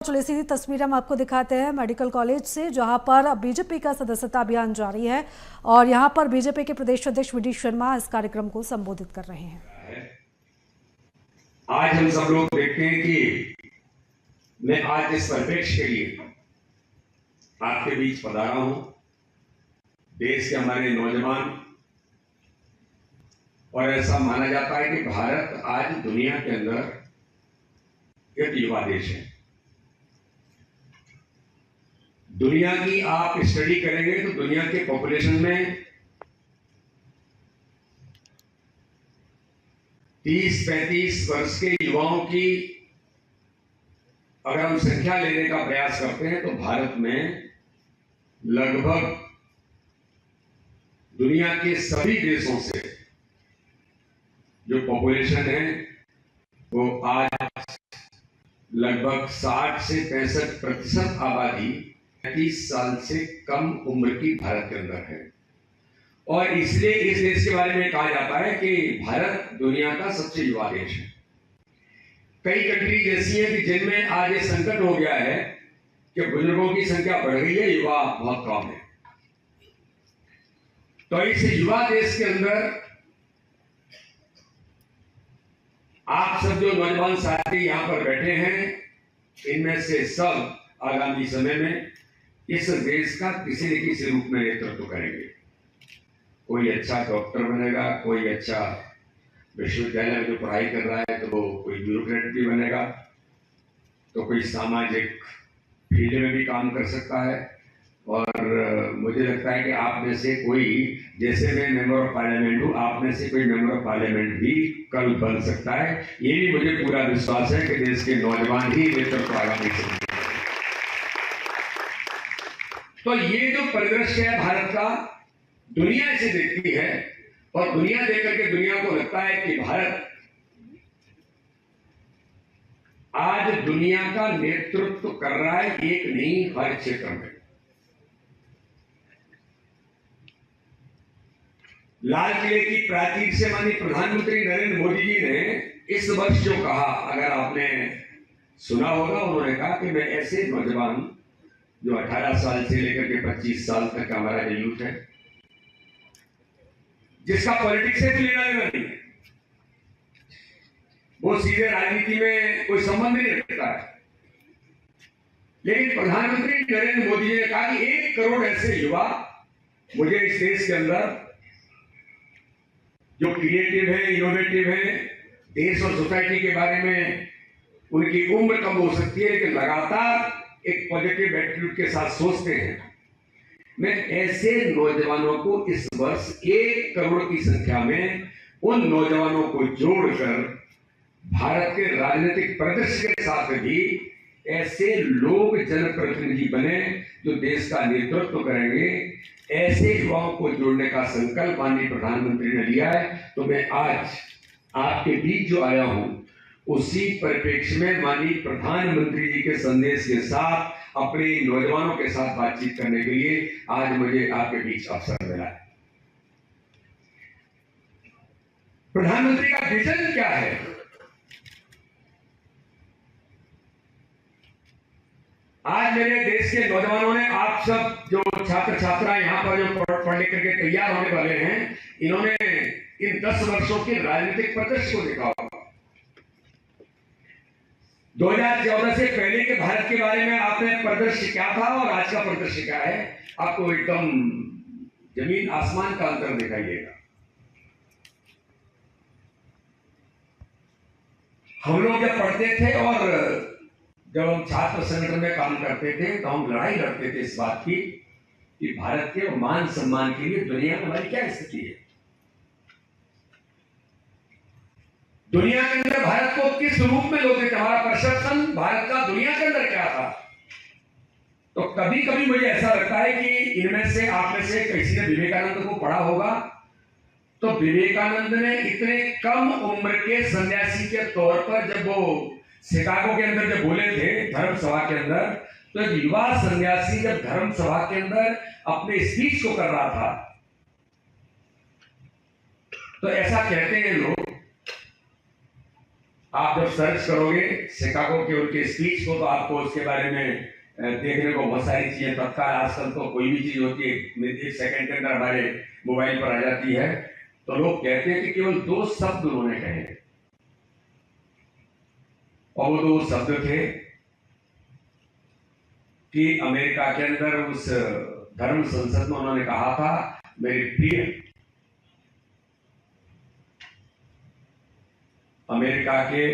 चलिए सीधी तस्वीर हम आपको दिखाते हैं मेडिकल कॉलेज से, जहां पर बीजेपी का सदस्यता अभियान जारी है और यहां पर बीजेपी के प्रदेश अध्यक्ष वी डी शर्मा इस कार्यक्रम को संबोधित कर रहे हैं। आज हम सब लोग देखते हैं कि मैं आज इस परिप्रेक्ष्य के लिए आपके बीच पधारा हूं। देश के हमारे नौजवान, और ऐसा माना जाता है कि भारत आज दुनिया के अंदर एक युवा देश है। दुनिया की आप स्टडी करेंगे तो दुनिया के पॉपुलेशन में 30-35 वर्ष के युवाओं की अगर हम संख्या लेने का प्रयास करते हैं तो भारत में लगभग दुनिया के सभी देशों से जो पॉपुलेशन है वो आज लगभग 60 से 65% आबादी 30 साल से कम उम्र की भारत के अंदर है। और इसलिए इस देश के बारे में कहा जाता है कि भारत दुनिया का सबसे युवा देश है। कई कंट्री जैसी है कि जिनमें आज ये संकट हो गया है कि बुजुर्गों की संख्या बढ़ गई है, युवा बहुत कम है। तो इस युवा देश के अंदर आप सब जो नौजवान साथी यहां पर बैठे हैं, इनमें से सब आगामी समय में इस देश का किसी न किसी रूप में नेतृत्व करेंगे। कोई अच्छा डॉक्टर बनेगा, कोई अच्छा विश्वविद्यालय में जो पढ़ाई कर रहा है तो वो कोई ब्यूरोक्रेट भी बनेगा, तो कोई सामाजिक फील्ड में भी काम कर सकता है। और मुझे लगता है कि आप में से कोई, जैसे मैं मेंबर ऑफ पार्लियामेंट हूं, आप में से कोई मेंबर ऑफ पार्लियामेंट भी कल बन सकता है। ये भी मुझे पूरा विश्वास है कि देश के नौजवान ही नेतृत्व आगामी समय। तो ये जो परिदृश्य है भारत का, दुनिया इसे देखती है और दुनिया देख करके दुनिया को लगता है कि भारत आज दुनिया का नेतृत्व कर रहा है, एक नहीं हर क्षेत्र में। लाल किले की प्राचीर से माननीय प्रधानमंत्री नरेंद्र मोदी जी ने इस वर्ष जो कहा, अगर आपने सुना होगा, उन्होंने कहा कि मैं ऐसे नौजवान जो 18 साल से लेकर के 25 साल तक का हमारा जो यूथ है, जिसका पॉलिटिक्स से भी लेना देना नहीं है, वो सीधे राजनीति में कोई संबंध नहीं रखता है, लेकिन प्रधानमंत्री नरेंद्र मोदी जी ने कहा कि 1 करोड़ ऐसे युवा मुझे इस देश के अंदर जो क्रिएटिव है, इनोवेटिव है, देश और सोसाइटी के बारे में उनकी उम्र कम हो सकती है लेकिन लगातार एक पॉजिटिव एटीट्यूड के साथ सोचते हैं, मैं ऐसे नौजवानों को इस वर्ष 1 करोड़ की संख्या में उन नौजवानों को जोड़कर भारत के राजनीतिक परिदृश्य के साथ भी ऐसे लोग जनप्रतिनिधि बने जो देश का नेतृत्व करेंगे, ऐसे युवाओं को जोड़ने का संकल्प माननीय प्रधानमंत्री ने लिया है। तो मैं आज आपके बीच जो आया हूं, उसी परिप्रेक्ष्य में माननीय प्रधानमंत्री जी के संदेश के साथ अपने नौजवानों के साथ बातचीत करने के लिए आज मुझे आपके बीच अवसर मिला है। प्रधानमंत्री का विजन क्या है? आज मेरे देश के नौजवानों ने, आप सब जो छात्र छात्रा यहाँ पर जो पढ़ लिख करके तैयार होने वाले हैं, इन्होंने इन 10 वर्षों के राजनीतिक परिदृश्य को देखा होगा। 2014 से पहले के भारत के बारे में आपने परिदृश्य क्या था और आज का परिदृश्य क्या है, आपको एकदम जमीन आसमान का अंतर दिखाइएगा। हम लोग जब पढ़ते थे और जब हम छात्र संगठन में काम करते थे तो हम लड़ाई लड़ते थे इस बात की कि भारत के मान सम्मान के लिए दुनिया में हमारी क्या स्थिति है, दुनिया के अंदर भारत को किस रूप में लोग देखते, हमारा परसेप्शन भारत का दुनिया के अंदर क्या था। तो कभी कभी मुझे ऐसा लगता है कि इनमें से, आप में से किसी ने विवेकानंद को पढ़ा होगा, तो विवेकानंद ने इतने कम उम्र के सन्यासी के तौर पर जब वो शिकागो के अंदर जब बोले थे धर्म सभा के अंदर, तो एक युवा सन्यासी जब धर्म सभा के अंदर अपने स्पीच को कर रहा था, तो ऐसा कहते हैं लोग आप जब सर्च करोगे शिकागो के उनके स्पीच को तो आपको उसके बारे में देखने को बहुत सारी चीजें तत्काल आजकल तो कोई भी चीज होती है 1 सेकंड के अंदर हमारे मोबाइल पर आ जाती है। तो लोग कहते हैं कि केवल 2 शब्द उन्होंने कहे और वो 2 शब्द थे कि अमेरिका के अंदर उस धर्म संसद में उन्होंने कहा था, मेरे प्रिय अमेरिका के